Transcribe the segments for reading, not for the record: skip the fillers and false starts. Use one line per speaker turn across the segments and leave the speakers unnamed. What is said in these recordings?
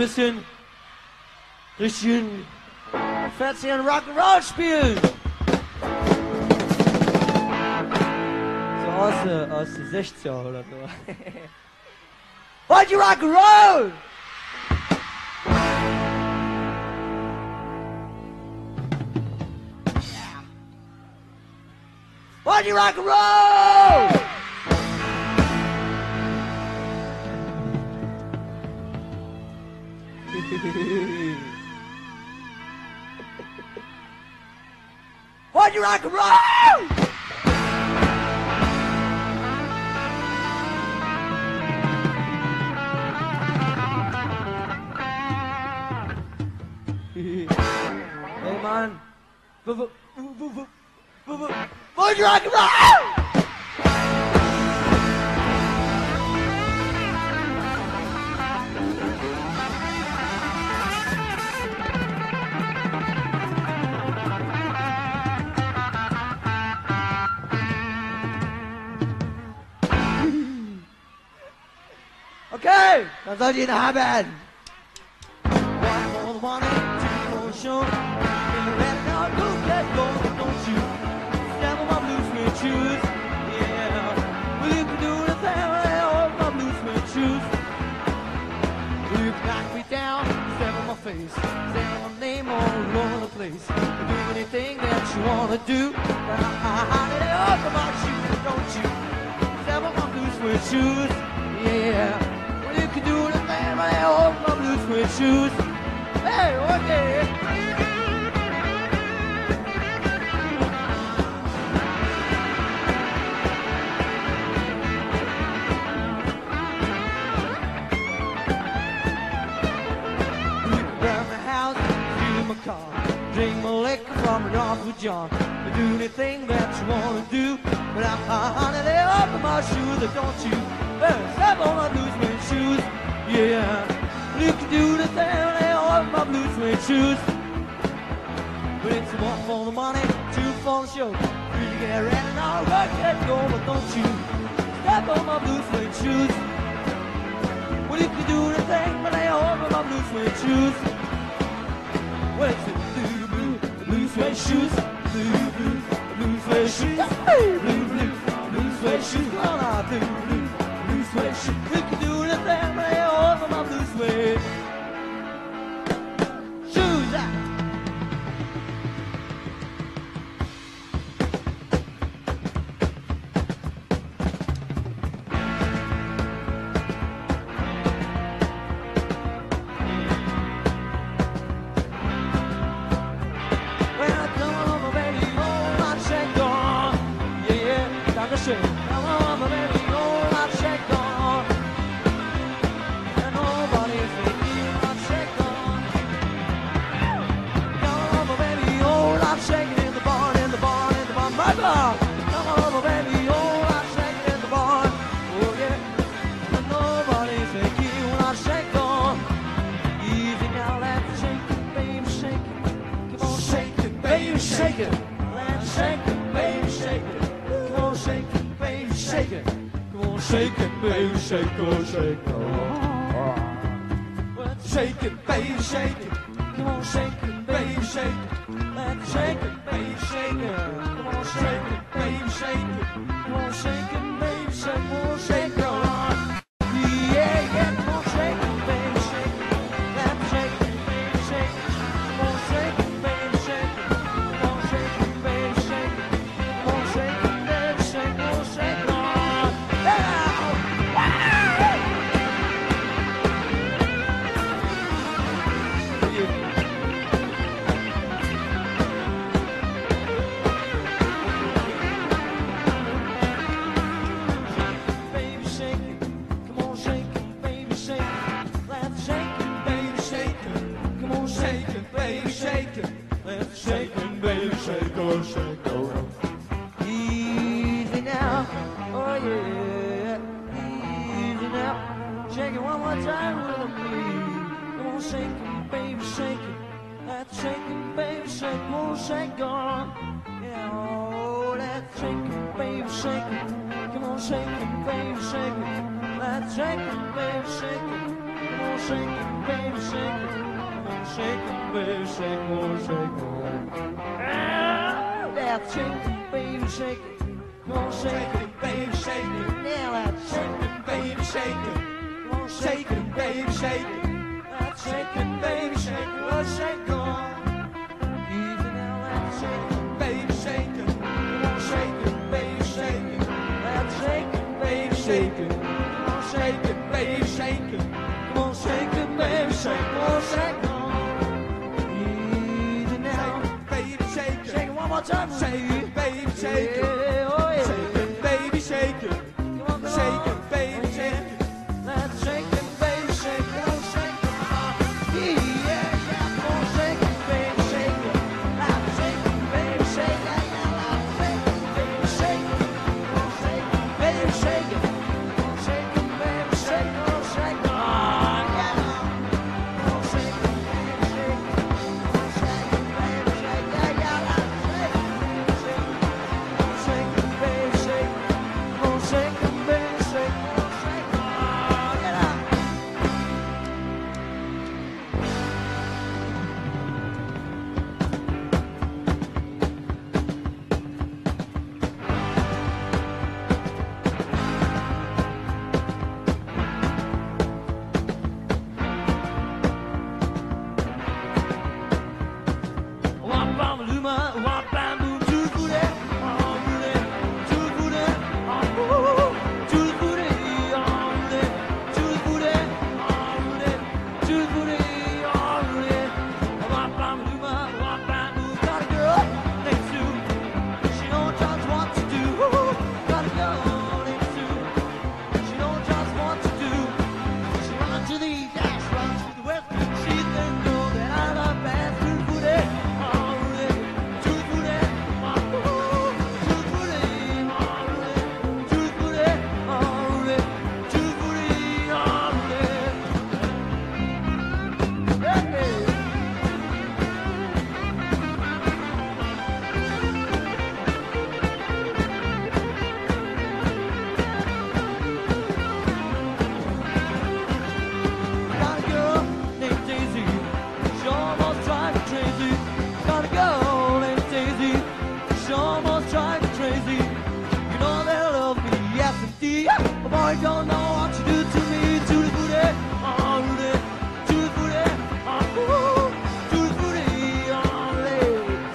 müssen richtig fancy und Rock'n'Roll spielen. So aus den 60er oder so. Wollt ihr Rock'n'Roll? Wollt ihr Rock'n'Roll? Wollt ihr Rock'n'Roll? Hey man, wollt ihr Rock'n'Roll? Okay, dann sollt ihr ihn haben. One for the money, two for the show. In the red and our blue, let's go, don't you? Step on my blue suede shoes, yeah. Well, you can do the thing with all my blue suede shoes. Well, you can knock me down, step on my face, say my name all over the place. Do anything that you wanna do, but I need it all about you, don't you? Step on my blue suede shoes, yeah. You can do the thing when I hold my blue suede shoes. Hey, okay. You can burn my house, steal my car, drink my liquor from an Uncle John. Do anything that you wanna do, but honey, they open my shoes, don't you? Step on my blue suede shoes, yeah. You can do the thing when they all my blue suede shoes. But it's one for the money, two for the show. Three to get ready and I'll work it go, but don't you step on my blue suede shoes. Well, you can do the thing when they all my blue suede shoes. Well, it's the blue suede shoes, blue suede shoes, blue suede shoes, well, I do. We can do the thing when they over my blue suede shoes. Well, come on, my baby, oh, my check on. Yeah, time to shake. Come on, my baby, oh, my check on. Shaking in the barn, in the barn, in the barn, my barn. Come on, baby, oh, I'm shaking in the barn. Oh, yeah. And nobody's shaking when I shake on. Easy now, let's shake it, baby, shake it. Come on, shake it, baby, shake it. Let's shake it, baby, shake it. Come on, shake it, baby, shake it. Come on, shake it, baby, shake it, shake it. Let's shake it, baby, shake it. Come on, shake it, baby, shake it. Let's shake it, baby, shake it. Come on, shake it, baby, shake it. Come on, shake it, baby, shake it. Come on, shake it on. Yeah, yeah, come on, shake it, baby, shake it. Let's shake it, baby, shake it. Come on, shake it, baby, shake it. Come on, shake it, baby, shake it. Come on, shake it, baby, shake it. Come on, shake it on. Yeah! Shake, easy now, oh yeah, easy now. Shake it one more time with me. Come on, shake it, baby, shake it. Let's shake it, baby, shake it. Come on, shake it on. Yeah, oh, let's shake it, baby, shake it. Come on, shake it, baby, shake it. Let's shake it, baby, shake it. Come on, shake it, baby, shake it. Come on, shake it, baby, shake it, shake it. That's shake it, baby, shake it. Come on, shake it, baby, shake it. Now that's shake it, baby, shake it. Come on, shake it, baby, shake it. That's shake it, baby, shake it. Let's shake on. Easy now, let's shake it, baby, shake it. Come on, shake it, baby, shake it. Let's shake it, baby, shake it. Come on, shake it, baby, shake it. Come on, shake it, baby, shake it. Oh, shake on. Easy now, baby, shake it. Shake it one more time, shake it, baby, shake it. Oh yeah, shake it, baby, shake it. Come on, shake it, baby, shake it. Let's shake it, baby, shake it. Oh, shake it, yeah, yeah. Come on, shake it, baby, shake it. Let's shake it, baby, shake it. Yeah, let's shake it, baby, shake it. Come on, shake it, baby, shake it. Come on, shake it, baby, shake it. Oh, shake it, yeah. Come on, shake it, baby, shake it. Come on, shake it, baby, shake it. Yeah, yeah, let's shake it, baby, shake it. Come on, shake it, baby, shake it. Come on, shake it, baby, shake it. Oh, shake it, yeah. Boy, don't know what you do to me, to the booty, oh, Rudy, to the booty, oh, to the booty, oh, Rudy,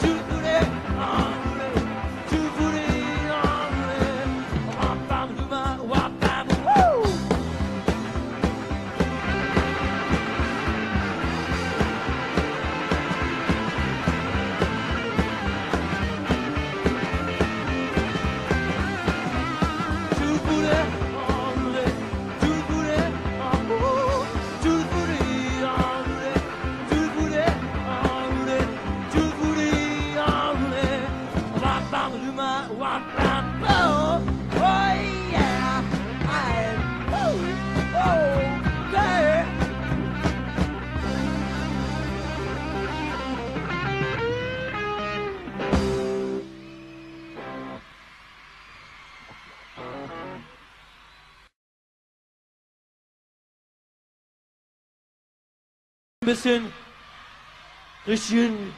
to the booty, oh, Rudy, to the booty, oh, Rudy, wop, bam, duma, wop, bam, woo! To the booty. Bisschen, bisschen